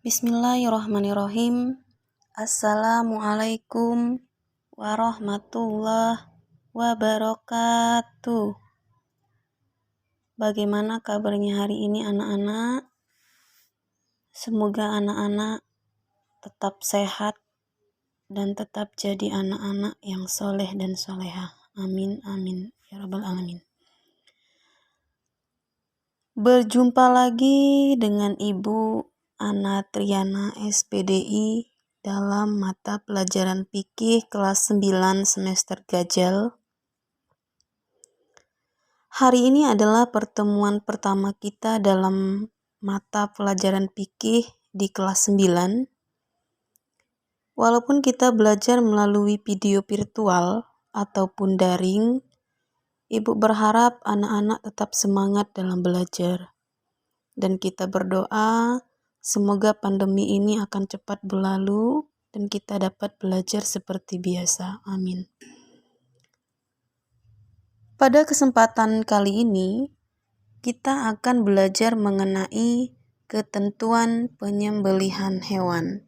Bismillahirrahmanirrahim. Assalamualaikum warahmatullahi wabarakatuh. Bagaimana kabarnya hari ini anak-anak? Semoga anak-anak tetap sehat dan tetap jadi anak-anak yang soleh dan solehah. Amin, amin, ya rabbal alamin. Berjumpa lagi dengan Ibu Ana Triana SPDI dalam mata pelajaran fikih kelas 9 semester Gajal. Hari ini adalah pertemuan pertama kita dalam mata pelajaran fikih di kelas 9. Walaupun kita belajar melalui video virtual ataupun daring, Ibu berharap anak-anak tetap semangat dalam belajar. Dan kita berdoa semoga pandemi ini akan cepat berlalu dan kita dapat belajar seperti biasa. Amin. Pada kesempatan kali ini, kita akan belajar mengenai ketentuan penyembelihan hewan.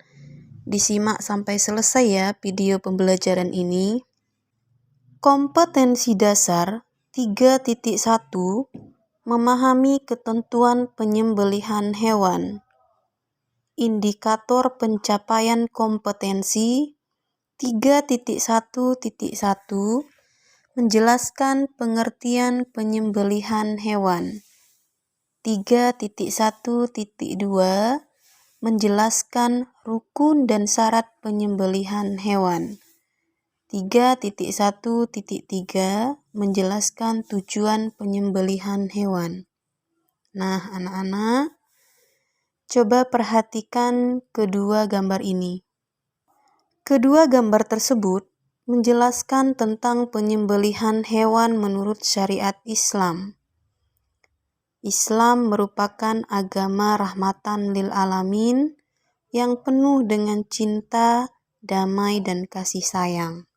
Disimak sampai selesai ya video pembelajaran ini. Kompetensi dasar 3.1 memahami ketentuan penyembelihan hewan. Indikator pencapaian kompetensi 3.1.1 menjelaskan pengertian penyembelihan hewan. 3.1.2 menjelaskan rukun dan syarat penyembelihan hewan. 3.1.3 menjelaskan tujuan penyembelihan hewan. Nah, anak-anak, coba perhatikan kedua gambar ini. Kedua gambar tersebut menjelaskan tentang penyembelihan hewan menurut syariat Islam. Islam merupakan agama rahmatan lil alamin yang penuh dengan cinta, damai, dan kasih sayang.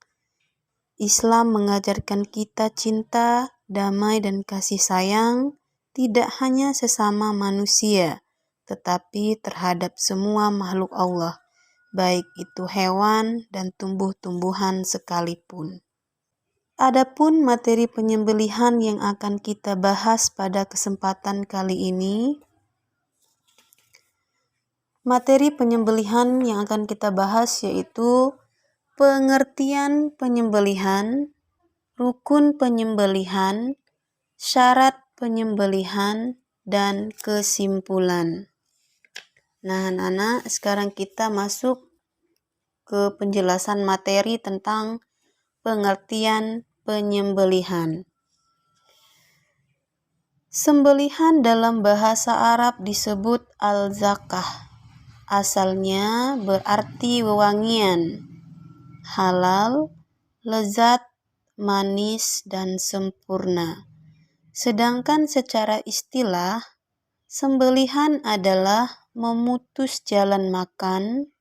Islam mengajarkan kita cinta, damai, dan kasih sayang tidak hanya sesama manusia, tetapi terhadap semua makhluk Allah, baik itu hewan dan tumbuh-tumbuhan sekalipun. Adapun materi penyembelihan yang akan kita bahas pada kesempatan kali ini, materi penyembelihan yang akan kita bahas yaitu pengertian penyembelihan, rukun penyembelihan, syarat penyembelihan, dan kesimpulan. Nah, anak-anak, sekarang kita masuk ke penjelasan materi tentang pengertian penyembelihan. Sembelihan dalam bahasa Arab disebut al-zakah. Asalnya berarti wewangian, halal, lezat, manis, dan sempurna. Sedangkan secara istilah, sembelihan adalah memutus jalan makan,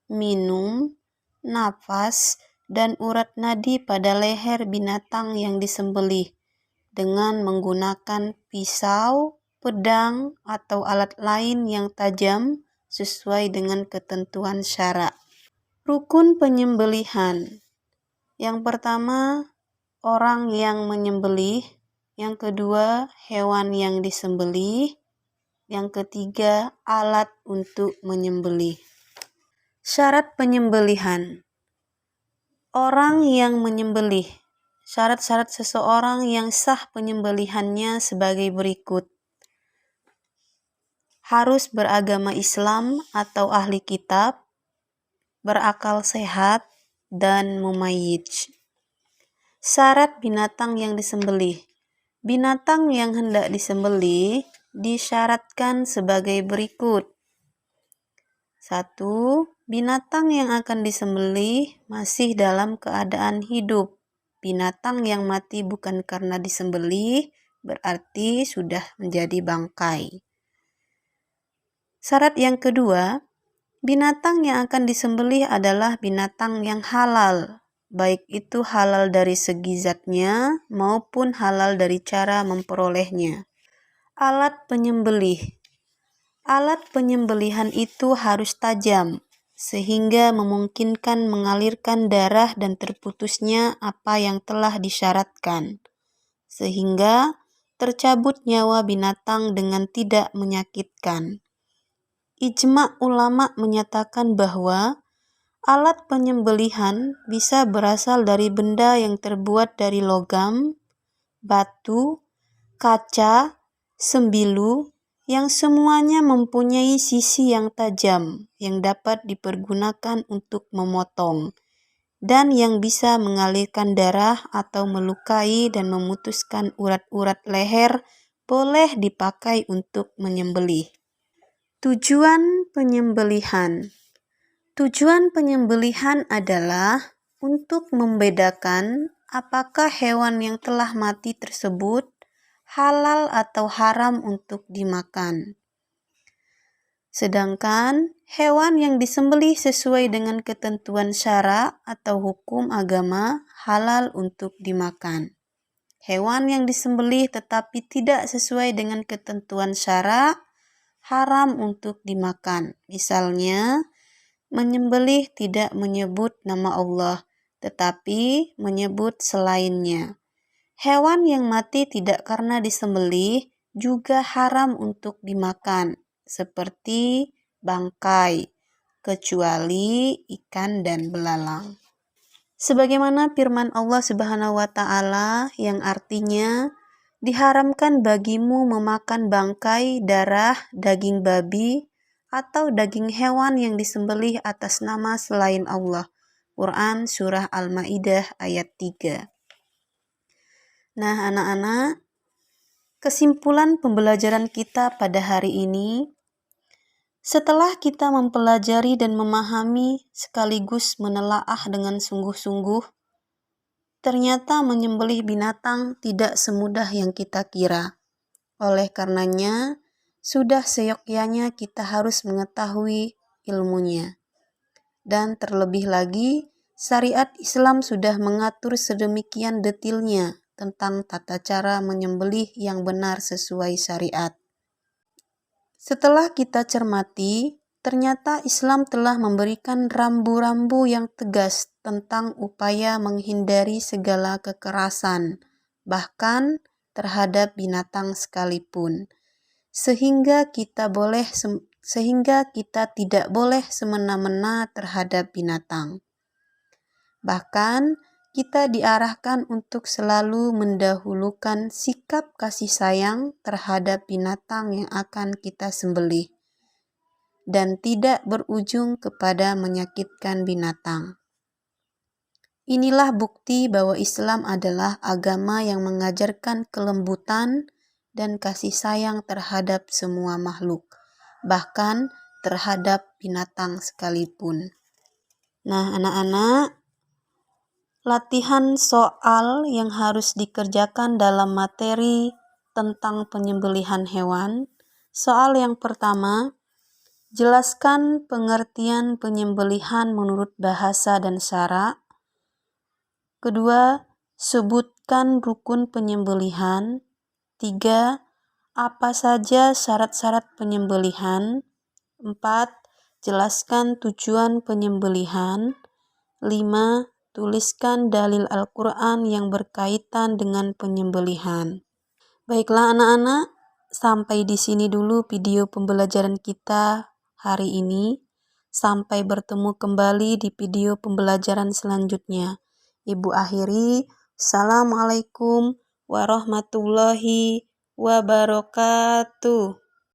minum, nafas, dan urat nadi pada leher binatang yang disembelih dengan menggunakan pisau, pedang, atau alat lain yang tajam sesuai dengan ketentuan syara. Rukun penyembelihan. Yang pertama, orang yang menyembelih. Yang kedua, hewan yang disembelih. Yang ketiga, alat untuk menyembelih. Syarat penyembelihan. Orang yang menyembelih. Syarat-syarat seseorang yang sah penyembelihannya sebagai berikut. Harus beragama Islam atau ahli kitab, berakal sehat, dan mumayyij. Syarat binatang yang disembelih. Binatang yang hendak disembelih disyaratkan sebagai berikut. 1. Binatang yang akan disembelih masih dalam keadaan hidup. Binatang yang mati bukan karena disembelih berarti sudah menjadi bangkai. Syarat yang kedua, binatang yang akan disembelih adalah binatang yang halal, baik itu halal dari segi zatnya maupun halal dari cara memperolehnya. Alat penyembelih. Alat penyembelihan itu harus tajam, sehingga memungkinkan mengalirkan darah dan terputusnya apa yang telah disyaratkan, sehingga tercabut nyawa binatang dengan tidak menyakitkan. Ijma' ulama menyatakan bahwa alat penyembelihan bisa berasal dari benda yang terbuat dari logam, batu, kaca, sembilu, yang semuanya mempunyai sisi yang tajam yang dapat dipergunakan untuk memotong, dan yang bisa mengalirkan darah atau melukai dan memutuskan urat-urat leher boleh dipakai untuk menyembelih. Tujuan penyembelihan. Tujuan penyembelihan adalah untuk membedakan apakah hewan yang telah mati tersebut halal atau haram untuk dimakan. Sedangkan hewan yang disembelih sesuai dengan ketentuan syara atau hukum agama halal untuk dimakan. Hewan yang disembelih tetapi tidak sesuai dengan ketentuan syara haram untuk dimakan. Misalnya, menyembelih tidak menyebut nama Allah, tetapi menyebut selainnya. Hewan yang mati tidak karena disembelih juga haram untuk dimakan, seperti bangkai, kecuali ikan dan belalang. Sebagaimana firman Allah Subhanahu wa Ta'ala yang artinya, diharamkan bagimu memakan bangkai, darah, daging babi, atau daging hewan yang disembelih atas nama selain Allah. Quran Surah Al-Ma'idah ayat 3. Nah, anak-anak, kesimpulan pembelajaran kita pada hari ini, setelah kita mempelajari dan memahami sekaligus menelaah dengan sungguh-sungguh, ternyata menyembelih binatang tidak semudah yang kita kira. Oleh karenanya, sudah seyogyanya kita harus mengetahui ilmunya. Dan terlebih lagi, syariat Islam sudah mengatur sedemikian detailnya tentang tata cara menyembelih yang benar sesuai syariat. Setelah kita cermati, ternyata Islam telah memberikan rambu-rambu yang tegas tentang upaya menghindari segala kekerasan, bahkan terhadap binatang sekalipun, sehingga kita tidak boleh semena-mena terhadap binatang. Bahkan kita diarahkan untuk selalu mendahulukan sikap kasih sayang terhadap binatang yang akan kita sembelih, dan tidak berujung kepada menyakitkan binatang. Inilah bukti bahwa Islam adalah agama yang mengajarkan kelembutan dan kasih sayang terhadap semua makhluk, bahkan terhadap binatang sekalipun. Nah, anak-anak, latihan soal yang harus dikerjakan dalam materi tentang penyembelihan hewan. Soal yang pertama, jelaskan pengertian penyembelihan menurut bahasa dan syara. Kedua, sebutkan rukun penyembelihan. 3, apa saja syarat-syarat penyembelihan. 4, jelaskan tujuan penyembelihan. 5, tuliskan dalil Al-Quran yang berkaitan dengan penyembelihan. Baiklah anak-anak, sampai di sini dulu video pembelajaran kita hari ini. Sampai bertemu kembali di video pembelajaran selanjutnya. Ibu akhiri, Assalamualaikum warahmatullahi wabarakatuh.